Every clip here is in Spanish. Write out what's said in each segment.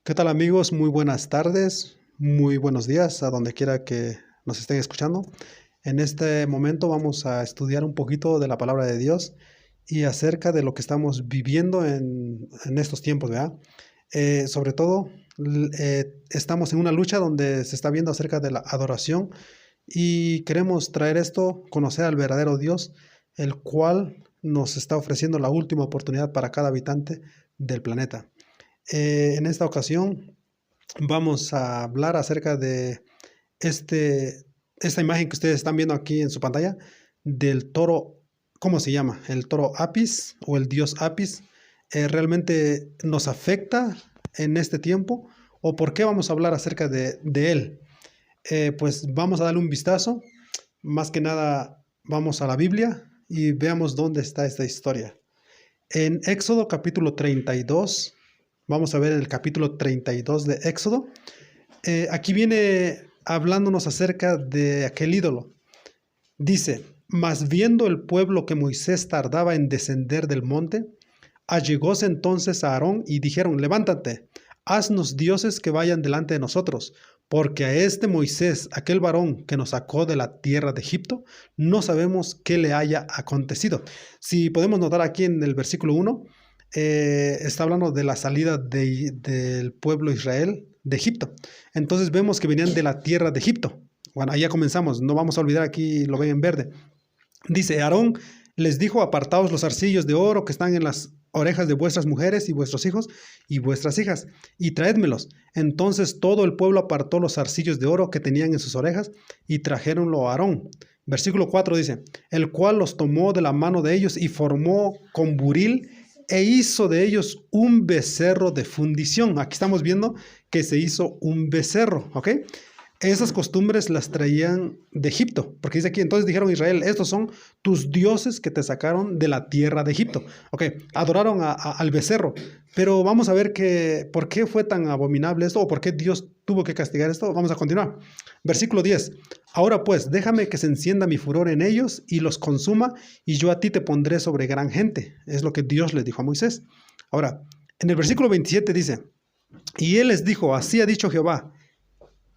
¿Qué tal amigos? Muy buenas tardes, muy buenos días a donde quiera que nos estén escuchando. En este momento vamos a estudiar un poquito de la palabra de Dios y acerca de lo que estamos viviendo en estos tiempos, ¿verdad? Sobre todo, estamos en una lucha donde se está viendo acerca de la adoración y queremos traer esto, conocer al verdadero Dios, el cual nos está ofreciendo la última oportunidad para cada habitante del planeta. En esta ocasión vamos a hablar acerca de este, esta imagen que ustedes están viendo aquí en su pantalla del toro. ¿Cómo se llama? El toro Apis o el dios Apis. ¿Realmente nos afecta en este tiempo? ¿O por qué vamos a hablar acerca de él? Pues vamos a darle un vistazo. Más que nada, vamos a la Biblia y veamos dónde está esta historia. En Éxodo capítulo 32, vamos a ver el capítulo 32 de Éxodo. Aquí viene hablándonos acerca de aquel ídolo. Dice: mas viendo el pueblo que Moisés tardaba en descender del monte, allegóse entonces a Aarón y dijeron: levántate, haznos dioses que vayan delante de nosotros, porque a este Moisés, aquel varón que nos sacó de la tierra de Egipto, no sabemos qué le haya acontecido. Si podemos notar aquí en el versículo 1, está hablando de la salida del pueblo Israel de Egipto. Entonces vemos que venían de la tierra de Egipto. Bueno, ahí ya comenzamos, no vamos a olvidar, aquí lo ven en verde. Dice: Aarón les dijo: apartaos los zarcillos de oro que están en las orejas de vuestras mujeres y vuestros hijos y vuestras hijas, y traédmelos. Entonces todo el pueblo apartó los zarcillos de oro que tenían en sus orejas y trajéronlo a Aarón. Versículo 4 dice: el cual los tomó de la mano de ellos y formó con buril e hizo de ellos un becerro de fundición. Aquí estamos viendo que se hizo un becerro, ¿ok? Esas costumbres las traían de Egipto, porque dice aquí: entonces dijeron a Israel: estos son tus dioses que te sacaron de la tierra de Egipto. Ok, adoraron al becerro, pero vamos a ver que por qué fue tan abominable esto, o por qué Dios tuvo que castigar esto. Vamos a continuar. Versículo 10. Ahora pues, déjame que se encienda mi furor en ellos y los consuma, y yo a ti te pondré sobre gran gente. Es lo que Dios le dijo a Moisés. Ahora, en el versículo 27 dice: y él les dijo: así ha dicho Jehová,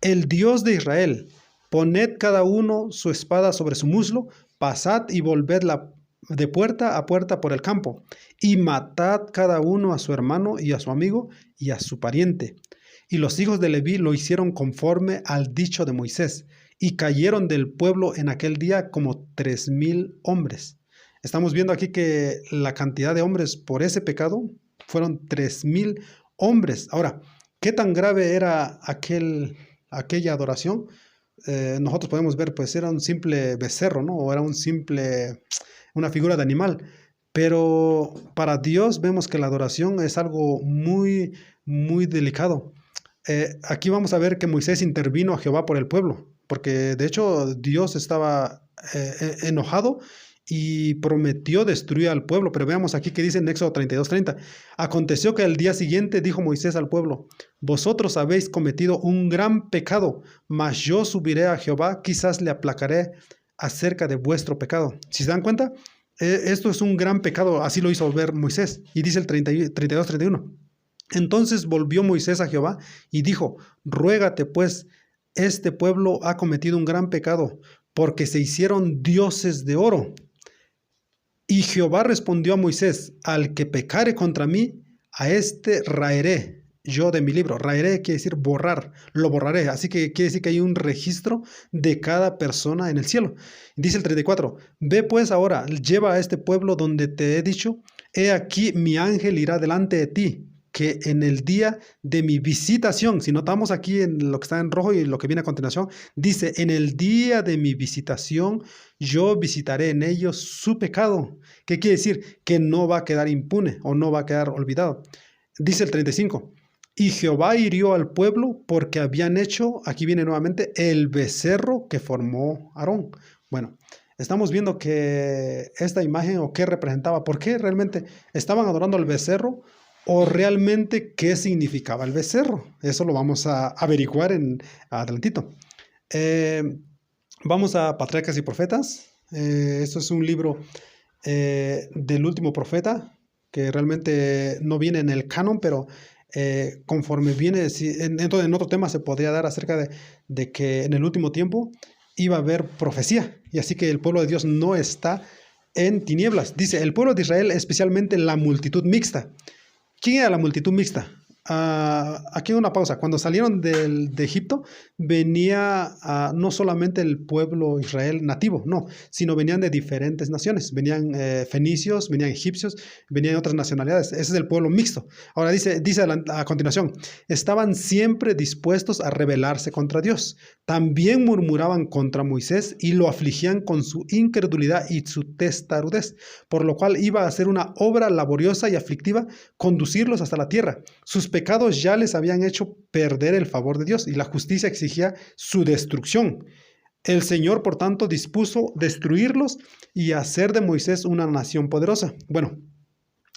el Dios de Israel: poned cada uno su espada sobre su muslo, pasad y volvedla de puerta a puerta por el campo, y matad cada uno a su hermano y a su amigo y a su pariente. Y los hijos de Leví lo hicieron conforme al dicho de Moisés, y cayeron del pueblo en aquel día como 3000 hombres. Estamos viendo aquí que la cantidad de hombres por ese pecado fueron 3000 hombres. Ahora, ¿qué tan grave era aquella adoración? Nosotros podemos ver, pues era un simple becerro, ¿no? O era una figura de animal. Pero para Dios vemos que la adoración es algo muy, muy delicado. Aquí vamos a ver que Moisés intervino a Jehová por el pueblo, porque de hecho Dios estaba enojado y prometió destruir al pueblo. Pero veamos aquí que dice en Éxodo 32:30. Aconteció que al día siguiente dijo Moisés al pueblo: vosotros habéis cometido un gran pecado, mas yo subiré a Jehová, quizás le aplacaré acerca de vuestro pecado. Si se dan cuenta, esto es un gran pecado, así lo hizo ver Moisés. Y dice el 32:31. Entonces volvió Moisés a Jehová y dijo: ruégate pues, este pueblo ha cometido un gran pecado, porque se hicieron dioses de oro. Y Jehová respondió a Moisés: al que pecare contra mí, a este raeré yo de mi libro. Raeré quiere decir borrar, lo borraré. Así que quiere decir que hay un registro de cada persona en el cielo. Dice el 34: ve pues ahora, lleva a este pueblo donde te he dicho: he aquí mi ángel irá delante de ti, que en el día de mi visitación, si notamos aquí en lo que está en rojo y lo que viene a continuación, dice: en el día de mi visitación yo visitaré en ellos su pecado. ¿Qué quiere decir? Que no va a quedar impune o no va a quedar olvidado. Dice el 35: y Jehová hirió al pueblo porque habían hecho, aquí viene nuevamente, el becerro que formó Aarón. Bueno, estamos viendo que esta imagen, o qué representaba, por qué realmente estaban adorando al becerro, o realmente qué significaba el becerro. Eso lo vamos a averiguar en adelantito. Eh, Vamos a Patriarcas y Profetas. Esto es un libro del último profeta, que realmente no viene en el canon, pero conforme viene, entonces en otro tema se podría dar acerca de que en el último tiempo iba a haber profecía, y así que el pueblo de Dios no está en tinieblas. Dice, el pueblo de Israel, especialmente la multitud mixta. ¿Quién era la multitud mixta? Aquí una pausa. Cuando salieron de Egipto, venía no solamente el pueblo Israel nativo, no, sino venían de diferentes naciones. Venían fenicios, venían egipcios, venían otras nacionalidades. Ese es el pueblo mixto. Ahora dice a continuación, estaban siempre dispuestos a rebelarse contra Dios. También murmuraban contra Moisés y lo afligían con su incredulidad y su testarudez, por lo cual iba a ser una obra laboriosa y aflictiva conducirlos hasta la tierra. Sus pecados ya les habían hecho perder el favor de Dios y la justicia exigía su destrucción. El Señor, por tanto, dispuso destruirlos y hacer de Moisés una nación poderosa. Bueno,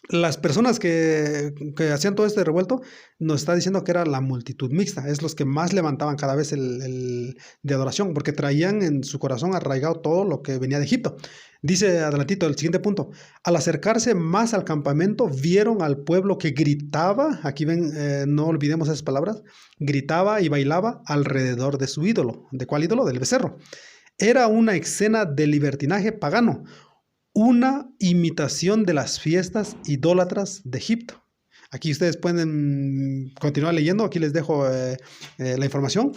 las personas que hacían todo este revuelto nos está diciendo que era la multitud mixta, es los que más levantaban cada vez el de adoración, porque traían en su corazón arraigado todo lo que venía de Egipto. Dice adelantito el siguiente punto, al acercarse más al campamento vieron al pueblo que gritaba, aquí ven, no olvidemos esas palabras, gritaba y bailaba alrededor de su ídolo. ¿De cuál ídolo? Del becerro. Era una escena de libertinaje pagano, una imitación de las fiestas idólatras de Egipto. Aquí ustedes pueden continuar leyendo, aquí les dejo la información.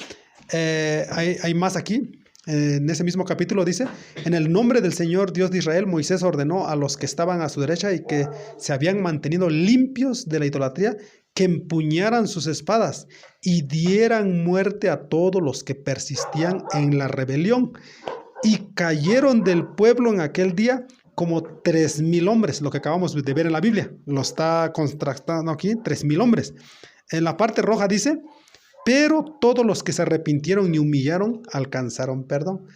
Hay más aquí. En ese mismo capítulo dice, en el nombre del Señor Dios de Israel, Moisés ordenó a los que estaban a su derecha y que se habían mantenido limpios de la idolatría, que empuñaran sus espadas y dieran muerte a todos los que persistían en la rebelión. Y cayeron del pueblo en aquel día como 3,000 hombres, lo que acabamos de ver en la Biblia. Lo está contrastando aquí, 3,000 hombres. En la parte roja dice, pero todos los que se arrepintieron y humillaron alcanzaron perdón.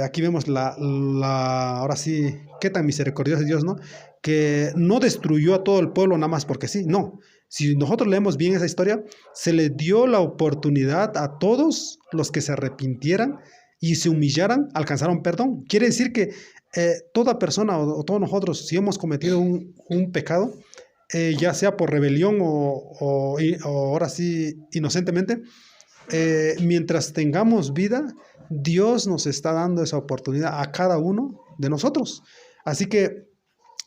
Aquí vemos ahora sí, qué tan misericordioso es Dios, ¿no? Que no destruyó a todo el pueblo nada más porque sí, no. Si nosotros leemos bien esa historia, se le dio la oportunidad a todos los que se arrepintieran y se humillaran, alcanzaron perdón. Quiere decir que toda persona o todos nosotros, si hemos cometido un pecado, ya sea por rebelión o ahora sí inocentemente, mientras tengamos vida, Dios nos está dando esa oportunidad a cada uno de nosotros. Así que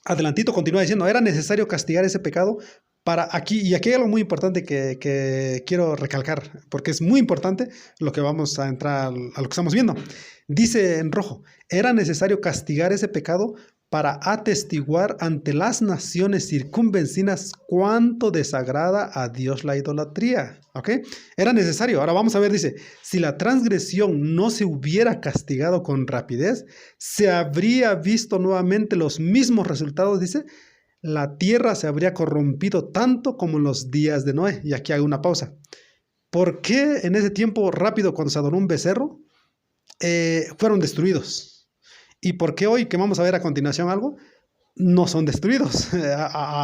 adelantito continúa diciendo, era necesario castigar ese pecado para aquí, y aquí hay algo muy importante que quiero recalcar, porque es muy importante lo que vamos a entrar a lo que estamos viendo. Dice en rojo, era necesario castigar ese pecado para atestiguar ante las naciones circunvecinas cuánto desagrada a Dios la idolatría. ¿Ok? Era necesario. Ahora vamos a ver, dice, si la transgresión no se hubiera castigado con rapidez, se habría visto nuevamente los mismos resultados, dice, la tierra se habría corrompido tanto como en los días de Noé. Y aquí hago una pausa. ¿Por qué en ese tiempo rápido, cuando se adoró un becerro, fueron destruidos? ¿Y por qué hoy, que vamos a ver a continuación algo, no son destruidos?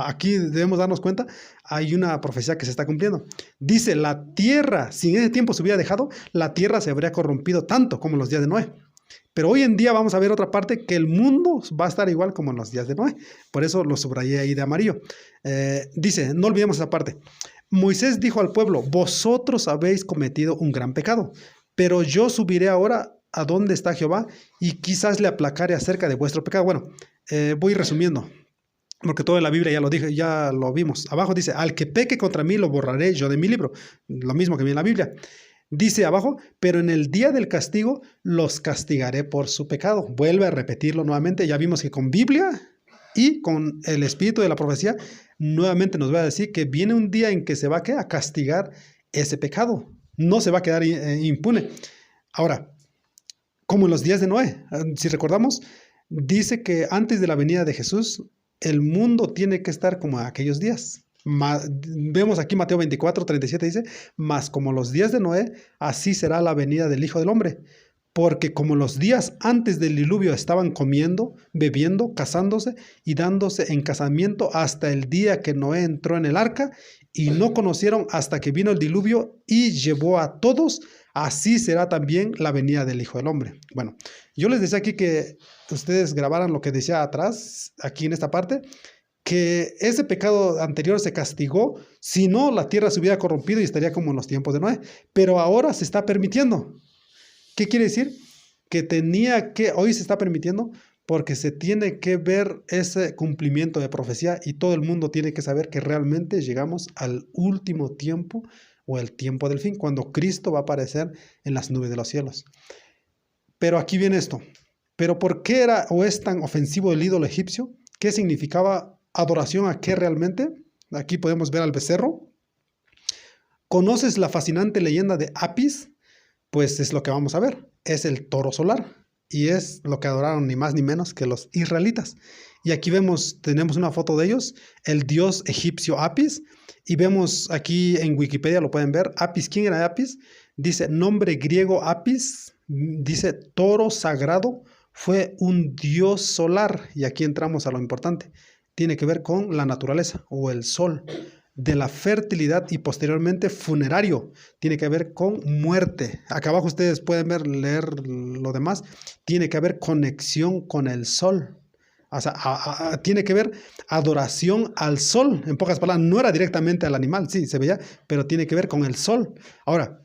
Aquí debemos darnos cuenta, hay una profecía que se está cumpliendo. Dice, la tierra, si en ese tiempo se hubiera dejado, la tierra se habría corrompido tanto como en los días de Noé. Pero hoy en día vamos a ver otra parte, que el mundo va a estar igual como en los días de Noé. Por eso lo subrayé ahí de amarillo. Dice, no olvidemos esa parte. Moisés dijo al pueblo, vosotros habéis cometido un gran pecado, pero yo subiré ahora a donde está Jehová y quizás le aplacaré acerca de vuestro pecado. Bueno, voy resumiendo, porque todo en la Biblia ya lo dije, ya lo vimos. Abajo dice, al que peque contra mí lo borraré yo de mi libro. Lo mismo que vi en la Biblia. Dice abajo, pero en el día del castigo los castigaré por su pecado. Vuelve a repetirlo nuevamente. Ya vimos que con Biblia y con el espíritu de la profecía, nuevamente nos va a decir que viene un día en que se va a castigar ese pecado. No se va a quedar impune. Ahora, como en los días de Noé, si recordamos, dice que antes de la venida de Jesús, el mundo tiene que estar como aquellos días. Vemos aquí Mateo 24:37 dice, mas como los días de Noé, así será la venida del Hijo del Hombre. Porque como los días antes del diluvio estaban comiendo, bebiendo, casándose y dándose en casamiento hasta el día que Noé entró en el arca, y no conocieron hasta que vino el diluvio y llevó a todos, así será también la venida del Hijo del Hombre. Bueno, yo les decía aquí que ustedes grabaran lo que decía atrás, aquí en esta parte, que ese pecado anterior se castigó, si no, la tierra se hubiera corrompido y estaría como en los tiempos de Noé. Pero ahora se está permitiendo. ¿Qué quiere decir? Que hoy se está permitiendo porque se tiene que ver ese cumplimiento de profecía y todo el mundo tiene que saber que realmente llegamos al último tiempo o el tiempo del fin, cuando Cristo va a aparecer en las nubes de los cielos. Pero aquí viene esto. ¿Pero por qué era o es tan ofensivo el ídolo egipcio? ¿Qué significaba adoración a qué realmente? Aquí podemos ver al becerro. ¿Conoces la fascinante leyenda de Apis? Pues es lo que vamos a ver. Es el toro solar. Y es lo que adoraron ni más ni menos que los israelitas. Y aquí tenemos una foto de ellos, el dios egipcio Apis. Y vemos aquí en Wikipedia, lo pueden ver, Apis. ¿Quién era Apis? Dice, nombre griego Apis, dice toro sagrado, fue un dios solar. Y aquí entramos a lo importante. Tiene que ver con la naturaleza o el sol, de la fertilidad y posteriormente funerario. Tiene que ver con muerte. Acá abajo ustedes pueden leer lo demás. Tiene que haber conexión con el sol. O sea, tiene que ver adoración al sol. En pocas palabras, no era directamente al animal, sí, se veía, pero tiene que ver con el sol. Ahora,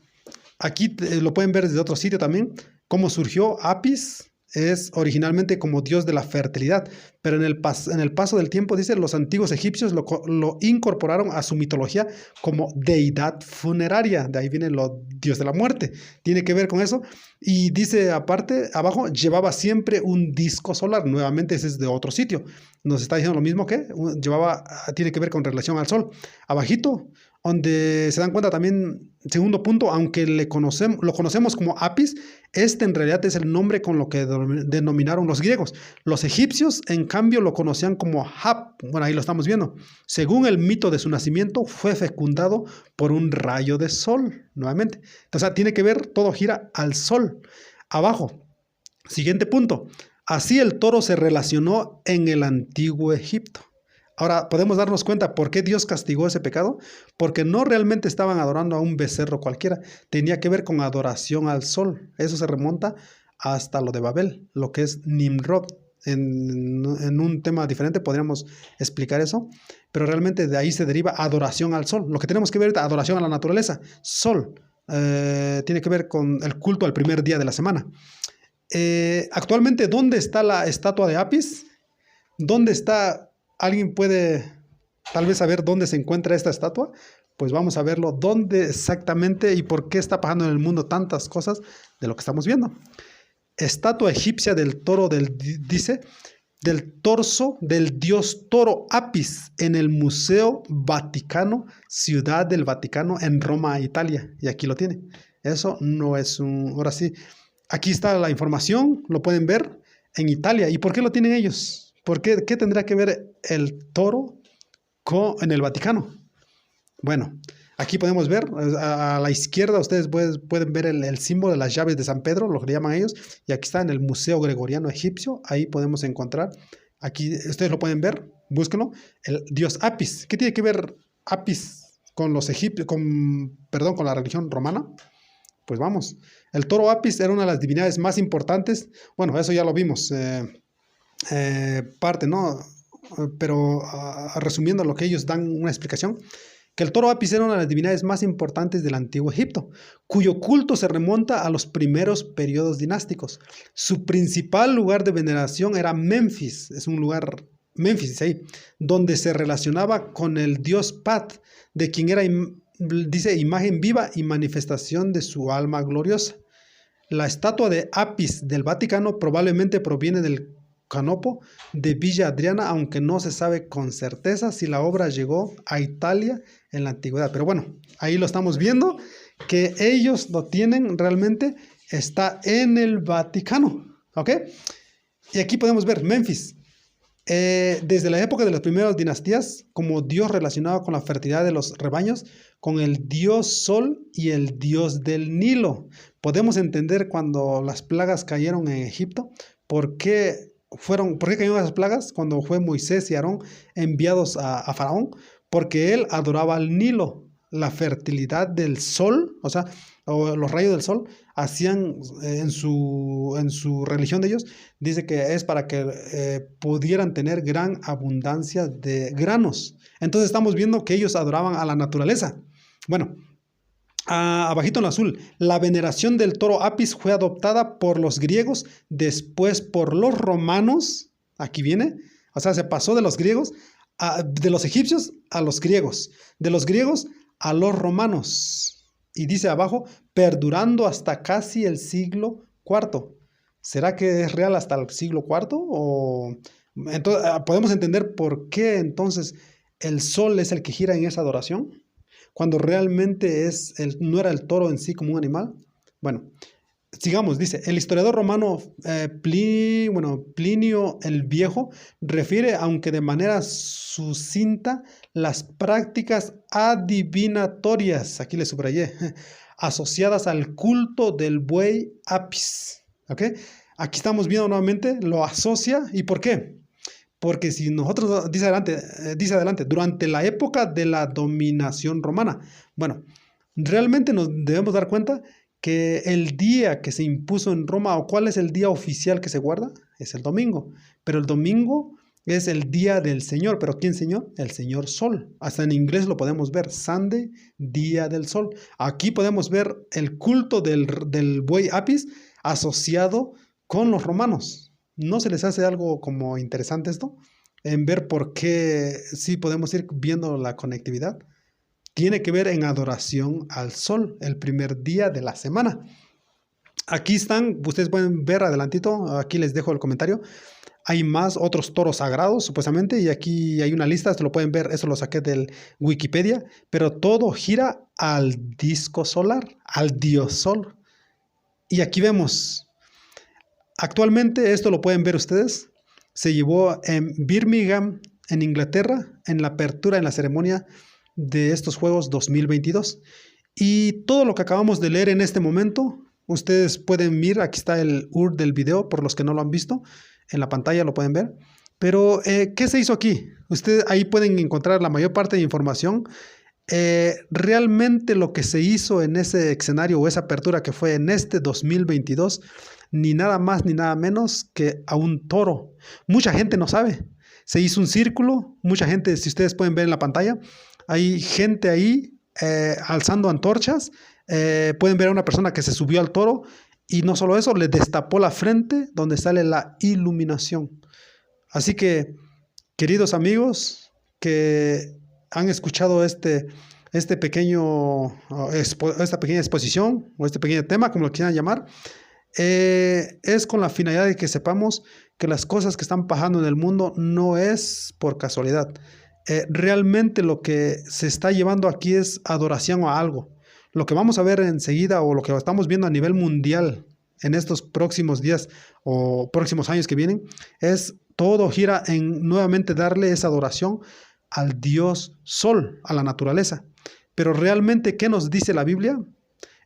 aquí lo pueden ver desde otro sitio también. ¿Cómo surgió Apis? Es originalmente como dios de la fertilidad, pero en el paso del tiempo, dice, los antiguos egipcios lo incorporaron a su mitología como deidad funeraria. De ahí viene lo dios de la muerte. Tiene que ver con eso. Y dice aparte, abajo, llevaba siempre un disco solar. Nuevamente ese es de otro sitio. Nos está diciendo lo mismo que tiene que ver con relación al sol. Abajito, donde se dan cuenta también, segundo punto, aunque lo conocemos como Apis, este en realidad es el nombre con lo que denominaron los griegos. Los egipcios, en cambio, lo conocían como Hap. Bueno, ahí lo estamos viendo. Según el mito de su nacimiento, fue fecundado por un rayo de sol, nuevamente. Entonces, tiene que ver, todo gira al sol. Abajo, siguiente punto. Así el toro se relacionó en el antiguo Egipto. Ahora, podemos darnos cuenta por qué Dios castigó ese pecado, porque no realmente estaban adorando a un becerro cualquiera, tenía que ver con adoración al sol. Eso se remonta hasta lo de Babel, lo que es Nimrod. En un tema diferente podríamos explicar eso, pero realmente de ahí se deriva adoración al sol. Lo que tenemos que ver es adoración a la naturaleza. Sol tiene que ver con el culto al primer día de la semana. Actualmente, ¿dónde está la estatua de Apis? ¿Dónde está? ¿Alguien puede tal vez saber dónde se encuentra esta estatua? Pues vamos a verlo, dónde exactamente y por qué está pasando en el mundo tantas cosas de lo que estamos viendo. Estatua egipcia del toro dice, del torso del dios toro Apis en el Museo Vaticano, Ciudad del Vaticano en Roma, Italia. Y aquí lo tiene. Eso no es ahora sí, aquí está la información, lo pueden ver en Italia. ¿Y por qué lo tienen ellos? ¿Qué tendrá que ver el toro en el Vaticano? Bueno, aquí podemos ver, a la izquierda ustedes pueden ver el símbolo de las llaves de San Pedro, lo que le llaman ellos, y aquí está en el Museo Gregoriano Egipcio, ahí podemos encontrar, aquí ustedes lo pueden ver, búsquenlo, el dios Apis. ¿Qué tiene que ver Apis con los egipcios, con la religión romana? Pues vamos, el toro Apis era una de las divinidades más importantes, bueno, eso ya lo vimos, ¿no? Pero resumiendo lo que ellos dan una explicación, que el toro Apis era una de las divinidades más importantes del antiguo Egipto, cuyo culto se remonta a los primeros periodos dinásticos. Su principal lugar de veneración era Memphis, es un lugar, Memphis, ahí, donde se relacionaba con el dios Pat, de quien era, dice, imagen viva y manifestación de su alma gloriosa. La estatua de Apis del Vaticano probablemente proviene del Canopo de Villa Adriana, aunque no se sabe con certeza si la obra llegó a Italia en la antigüedad. Pero bueno, ahí lo estamos viendo, que ellos lo tienen realmente, está en el Vaticano, ¿ok? Y aquí podemos ver Memphis. Desde la época de las primeras dinastías, como dios relacionado con la fertilidad de los rebaños, con el dios Sol y el dios del Nilo. Podemos entender cuando las plagas cayeron en Egipto, ¿por qué cayeron esas plagas? Cuando fue Moisés y Aarón enviados a Faraón, porque él adoraba al Nilo, la fertilidad del sol, o sea, o los rayos del sol hacían en su religión de ellos, dice que es para que pudieran tener gran abundancia de granos. Entonces estamos viendo que ellos adoraban a la naturaleza. Bueno, abajito en azul, la veneración del toro Apis fue adoptada por los griegos, después por los romanos. Aquí viene, o sea, se pasó de los griegos, de los egipcios a los griegos, de los griegos a los romanos. Y dice abajo, perdurando hasta casi el siglo IV. ¿Será que es real hasta el siglo IV? O entonces, podemos entender por qué entonces el sol es el que gira en esa adoración, cuando realmente no era el toro en sí como un animal. Bueno, sigamos, dice, el historiador romano Plinio el Viejo refiere, aunque de manera sucinta, las prácticas adivinatorias, aquí le subrayé, asociadas al culto del buey Apis. ¿Ok? Aquí estamos viendo nuevamente, lo asocia. ¿Y por qué? Porque si nosotros, dice adelante, durante la época de la dominación romana, bueno, realmente nos debemos dar cuenta que el día que se impuso en Roma, o cuál es el día oficial que se guarda, es el domingo. Pero el domingo es el día del Señor. ¿Pero quién Señor? El Señor Sol. Hasta en inglés lo podemos ver, Sunday, día del sol. Aquí podemos ver el culto del buey Apis asociado con los romanos. ¿No se les hace algo como interesante esto? En ver por qué sí podemos ir viendo la conectividad. Tiene que ver en adoración al sol, el primer día de la semana. Aquí están, ustedes pueden ver adelantito, aquí les dejo el comentario. Hay más otros toros sagrados, supuestamente, y aquí hay una lista, esto lo pueden ver, eso lo saqué del Wikipedia, pero todo gira al disco solar, al dios sol. Y aquí vemos, actualmente esto lo pueden ver ustedes, se llevó en Birmingham, en Inglaterra, en la apertura, en la ceremonia de estos Juegos 2022. Y todo lo que acabamos de leer en este momento, ustedes pueden ver, aquí está el URL del video, por los que no lo han visto, en la pantalla lo pueden ver. Pero, ¿qué se hizo aquí? Ustedes ahí pueden encontrar la mayor parte de información. Realmente lo que se hizo en ese escenario o esa apertura que fue en este 2022, ni nada más ni nada menos que a un toro. Mucha gente no sabe. Se hizo un círculo, mucha gente, si ustedes pueden ver en la pantalla, hay gente ahí alzando antorchas. Pueden ver a una persona que se subió al toro y no solo eso, le destapó la frente donde sale la iluminación. Así que, queridos amigos que han escuchado esta pequeña exposición o este pequeño tema, como lo quieran llamar, es con la finalidad de que sepamos que las cosas que están pasando en el mundo no es por casualidad. Realmente lo que se está llevando aquí es adoración a algo. Lo que vamos a ver enseguida o lo que estamos viendo a nivel mundial en estos próximos días o próximos años que vienen, es todo gira en nuevamente darle esa adoración al Dios Sol, a la naturaleza. Pero realmente, ¿qué nos dice la Biblia?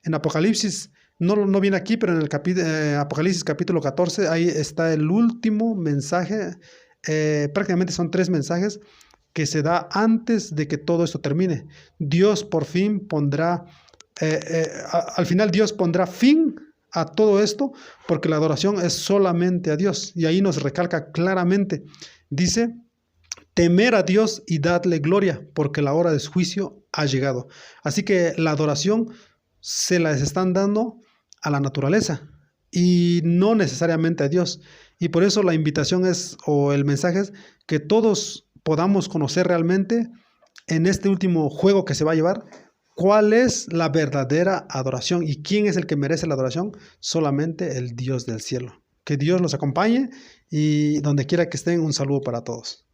En Apocalipsis, no viene aquí, pero en el Apocalipsis capítulo 14, ahí está el último mensaje, prácticamente son 3 mensajes que se da antes de que todo esto termine. Dios por fin pondrá, al final Dios pondrá fin a todo esto, porque la adoración es solamente a Dios. Y ahí nos recalca claramente, dice, temer a Dios y dadle gloria, porque la hora de su juicio ha llegado. Así que la adoración se la están dando a la naturaleza y no necesariamente a Dios. Y por eso la invitación es, o el mensaje es, que todos podamos conocer realmente en este último juego que se va a llevar, cuál es la verdadera adoración y quién es el que merece la adoración. Solamente el Dios del cielo. Que Dios los acompañe y donde quiera que estén, un saludo para todos.